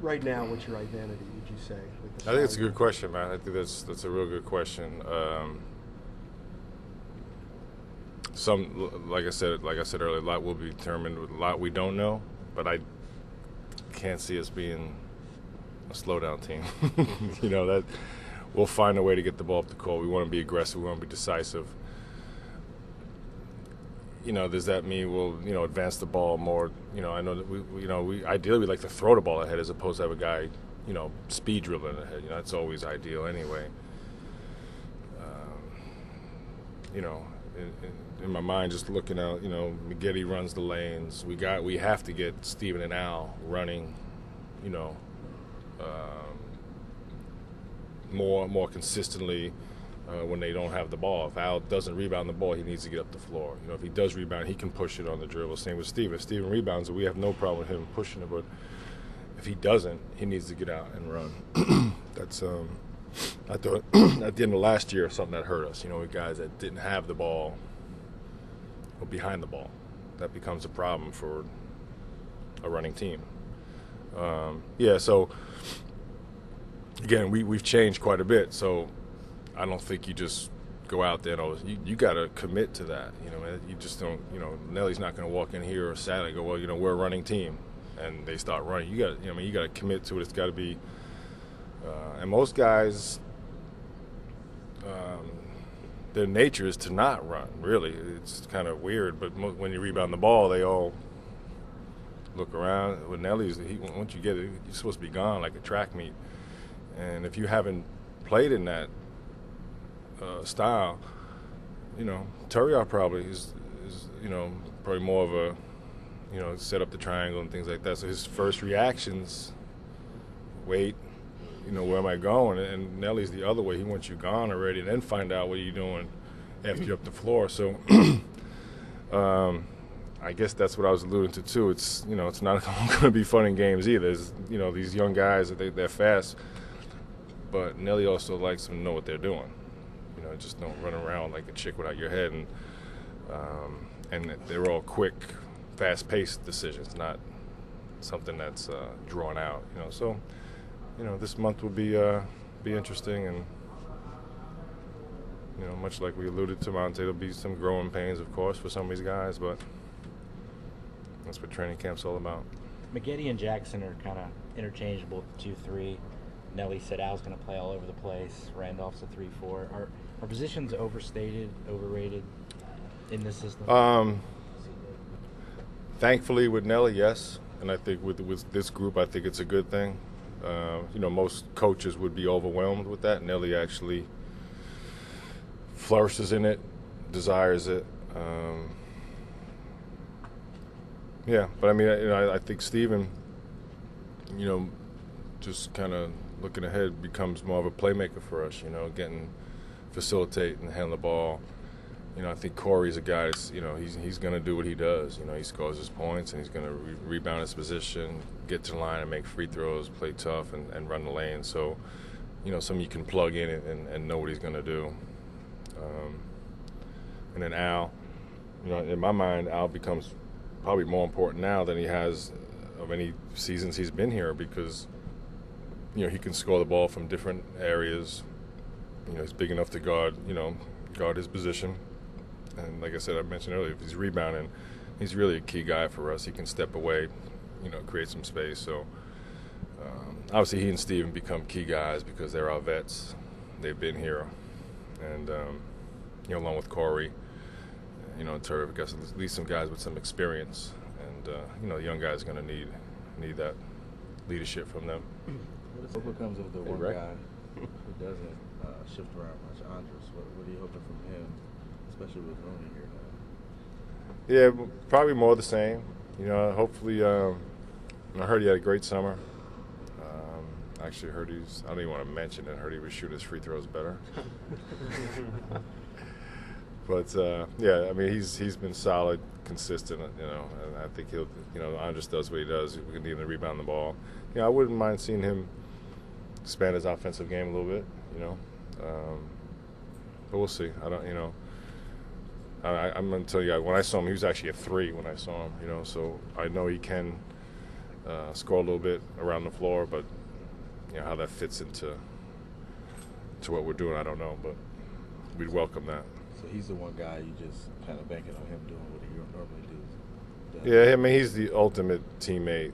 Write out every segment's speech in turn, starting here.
right now, what's your identity, would you say? With the I think it's a style good question, man. I think that's a real good question. Like I said earlier, a lot will be determined with a lot we don't know, but I can't see us being a slowdown team. That we'll find a way to get the ball up the court. We want to be aggressive. We want to be decisive. Does that mean we'll, advance the ball more? I know that we ideally we like to throw the ball ahead as opposed to have a guy, speed dribbling ahead. That's always ideal anyway. In my mind, just looking out, Maggette runs the lanes. We have to get Steven and Al running, more consistently when they don't have the ball. If Al doesn't rebound the ball, he needs to get up the floor. If he does rebound, he can push it on the dribble. Same with Steven. If Steven rebounds, we have no problem with him pushing it, but if he doesn't, he needs to get out and run. That's I thought at the end of last year, something that hurt us. With guys that didn't have the ball or behind the ball, that becomes a problem for a running team. So again, we've changed quite a bit. So I don't think you just go out there and you got to commit to that. You just don't. Nelly's not going to walk in here or Saturday and go, well, we're a running team, and they start running. You got to commit to it. It's got to be. And most guys, their nature is to not run. Really, it's kind of weird. But when you rebound the ball, they all look around. With Nelly's, once you get it, you're supposed to be gone like a track meet. And if you haven't played in that style, Turiaf probably is probably more of a, set up the triangle and things like that. So his first reactions, wait. Where am I going? And Nelly's the other way. He wants you gone already and then find out what you're doing after you're up the floor. So I guess that's what I was alluding to, too. It's, it's not going to be fun in games either. It's, these young guys, they're fast. But Nelly also likes them to know what they're doing. Just don't run around like a chick without your head. And they're all quick, fast-paced decisions, not something that's drawn out. So this month will be interesting, and much like we alluded to, Monte, there'll be some growing pains, of course, for some of these guys, but that's what training camp's all about. Maggette and Jackson are kind of interchangeable at the 2-3. Nelly said Al's going to play all over the place. Randolph's a 3-4. Are positions overstated, overrated in this system? Thankfully, with Nelly, yes, and I think with this group, I think it's a good thing. Most coaches would be overwhelmed with that. Nelly actually flourishes in it, desires it. But I mean, I think Steven, just kind of looking ahead, becomes more of a playmaker for us. Facilitate and handle the ball. I think Corey's a guy that's, he's going to do what he does. He scores his points and he's going to rebound his position, get to the line and make free throws, play tough and run the lane. So, something you can plug in and know what he's going to do. And then Al, in my mind, Al becomes probably more important now than he has of any seasons he's been here because, he can score the ball from different areas. He's big enough to guard his position. And like I said, I mentioned earlier, if he's rebounding, he's really a key guy for us. He can step away, create some space. So obviously he and Steven become key guys because they're our vets. They've been here. And, along with Corey, Turv, I guess at least some guys with some experience. And, the young guys are going to need that leadership from them. What becomes of the one Rick? guy who doesn't shift around much, Andres? What are you hoping from him, especially with Rooney here now? Yeah, probably more the same. Hopefully, I heard he had a great summer. Actually, I don't even want to mention it. I heard he was shooting his free throws better. But, I mean, he's been solid, consistent, and I think he'll, Andres does what he does. We can need him to rebound the ball. I wouldn't mind seeing him expand his offensive game a little bit, but we'll see. I don't, I'm going to tell you, when I saw him, he was actually a 3 when I saw him, so I know he can score a little bit around the floor, but how that fits into what we're doing, I don't know, but we'd welcome that. So he's the one guy you just kind of banking on him doing what he normally does. Yeah, I mean, he's the ultimate teammate.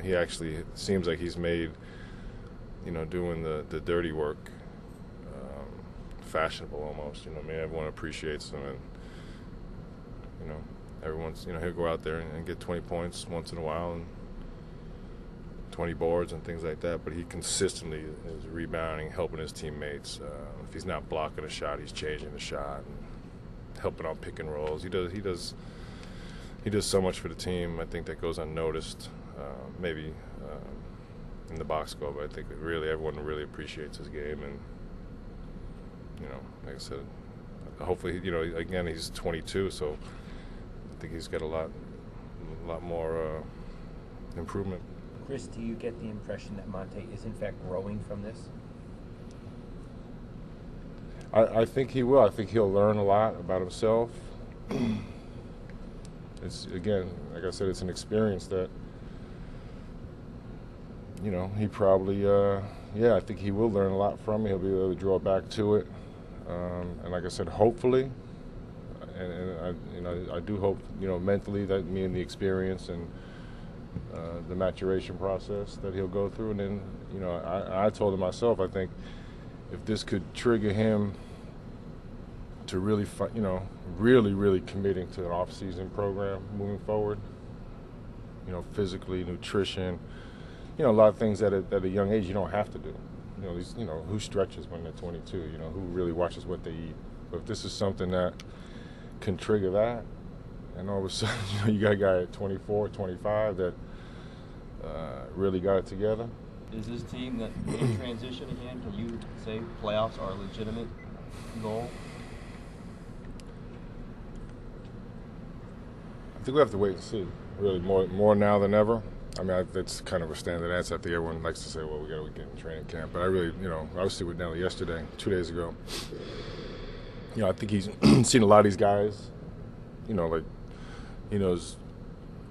He actually seems like he's made, doing the dirty work fashionable almost. I mean, everyone appreciates him, and everyone's, he'll go out there and get 20 points once in a while and 20 boards and things like that, but he consistently is rebounding, helping his teammates. If he's not blocking a shot, he's changing the shot and helping out pick and rolls. He does so much for the team. I think that goes unnoticed, maybe in the box score, but I think everyone really appreciates his game. And like I said, hopefully, again, he's 22, so I think he's got a lot more improvement. Chris, do you get the impression that Monte is in fact growing from this? I think he will. I think he'll learn a lot about himself. It's, again, like I said, it's an experience that, he probably, I think he will learn a lot from it. He'll be able to draw back to it. And like I said, hopefully, and I do hope, mentally, that me and the experience and the maturation process that he'll go through. And then, I told him myself, I think if this could trigger him to really, really committing to an off-season program moving forward, physically, nutrition, a lot of things at a young age you don't have to do. Who stretches when they're 22, who really watches what they eat. But if this is something that can trigger that, and all of a sudden, you got a guy at 24, 25 that really got it together. Is this team that in transition again? Can you say playoffs are a legitimate goal? I think we have to wait and see. Really, more now than ever. I mean, that's kind of a standard answer. I think everyone likes to say, well, we got to get in training camp. But I really, I was with Nelly yesterday, 2 days ago. I think he's seen a lot of these guys. Like he knows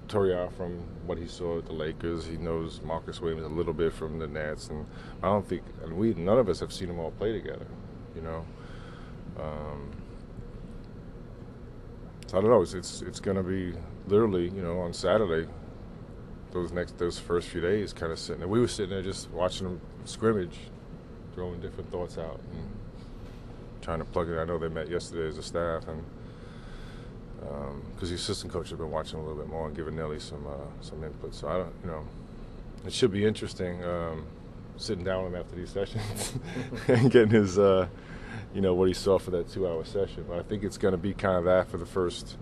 Torreira from what he saw at the Lakers. He knows Marcus Williams a little bit from the Nets, and I don't think, and none of us have seen them all play together. So I don't know. It's going to be literally, on Saturday. Those first few days, kind of sitting there. We were sitting there just watching them scrimmage, throwing different thoughts out and trying to plug it. I know they met yesterday as a staff, and because the assistant coach has been watching a little bit more and giving Nelly some input. So I don't, it should be interesting sitting down with him after these sessions and getting his, what he saw for that 2-hour session. But I think it's going to be kind of that for the first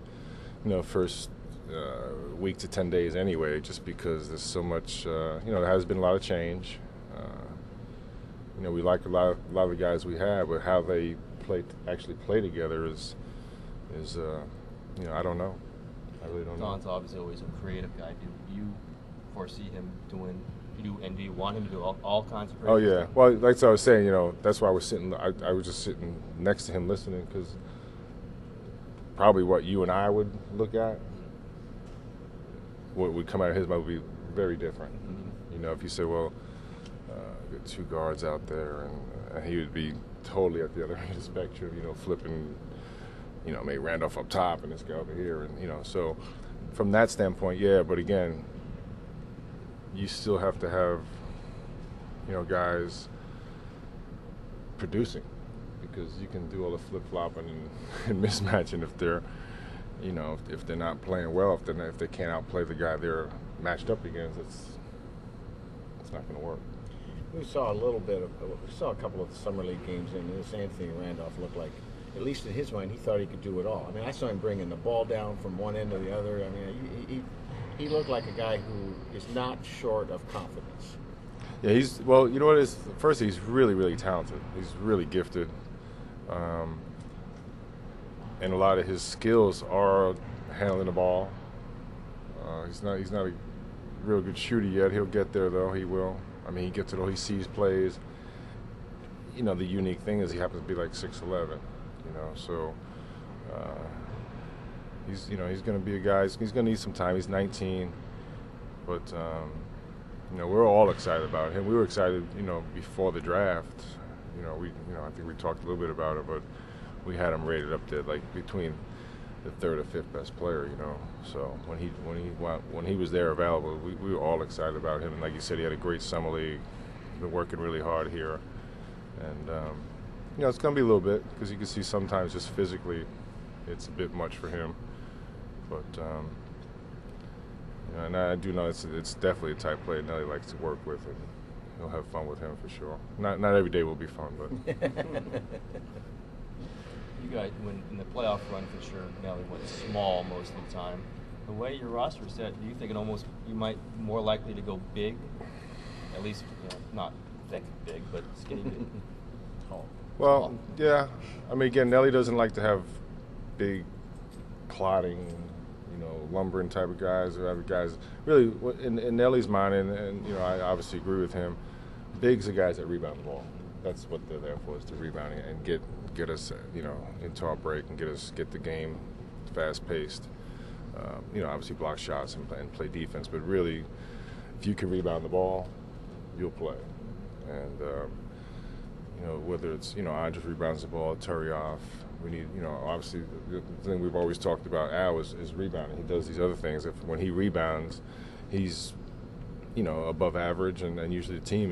week to 10 days anyway, just because there's so much, there has been a lot of change. We like a lot of the guys we have, but how they actually play together is I don't know. I really don't know. Don's obviously always a creative guy. Do you foresee him doing? Do you want him to do all kinds of? Oh yeah. Stuff? Well, like I was saying, that's why I was sitting. I was just sitting next to him listening, because probably what you and I would look at, what would come out of his mouth would be very different. Mm-hmm. If you say, well, got two guards out there, and he would be totally at the other end of the spectrum, flipping, maybe Randolph up top and this guy over here, and so from that standpoint, yeah. But again, you still have to have, guys producing, because you can do all the flip-flopping and mismatching if they're, if they're not playing well, if they can't outplay the guy they're matched up against, it's not going to work. We saw a couple of the summer league games, and this Anthony Randolph looked like, at least in his mind, he thought he could do it all. I mean, I saw him bringing the ball down from one end to the other. I mean, he looked like a guy who is not short of confidence. Yeah, you know what it is? First, he's really, really talented. He's really gifted. And a lot of his skills are handling the ball. He's not a real good shooter yet. He'll get there, though. He will. I mean, he gets it all. He sees plays. The unique thing is he happens to be like 6'11", so he's going to be a guy. He's going to need some time. He's 19. But we're all excited about him. We were excited, before the draft. I think we talked a little bit about it, but we had him rated up there like between the third or fifth best player. So when he was there available, we were all excited about him. And like you said, he had a great summer league. Been working really hard here, and it's going to be a little bit because you can see sometimes just physically, it's a bit much for him. But and I do know it's definitely a type player Nelly likes to work with, and he'll have fun with him for sure. Not every day will be fun, but. You guys, when in the playoff run for sure, Nelly went small most of the time. The way your roster is set, do you think you might be more likely to go big? At least, not thick big, but skinny big. Well, yeah. I mean, again, Nelly doesn't like to have big, clotting, lumbering type of guys. Or other guys, really, in Nelly's mind, and I obviously agree with him. Bigs are guys that rebound the ball. That's what they're there for, is to rebound and get us, into our break and get the game fast paced. Obviously block shots and play defense, but really, if you can rebound the ball, you'll play. And whether it's Andres rebounds the ball, Terry off. We need, obviously the thing we've always talked about Al is rebounding. He does these other things. When he rebounds, he's above average, and usually the team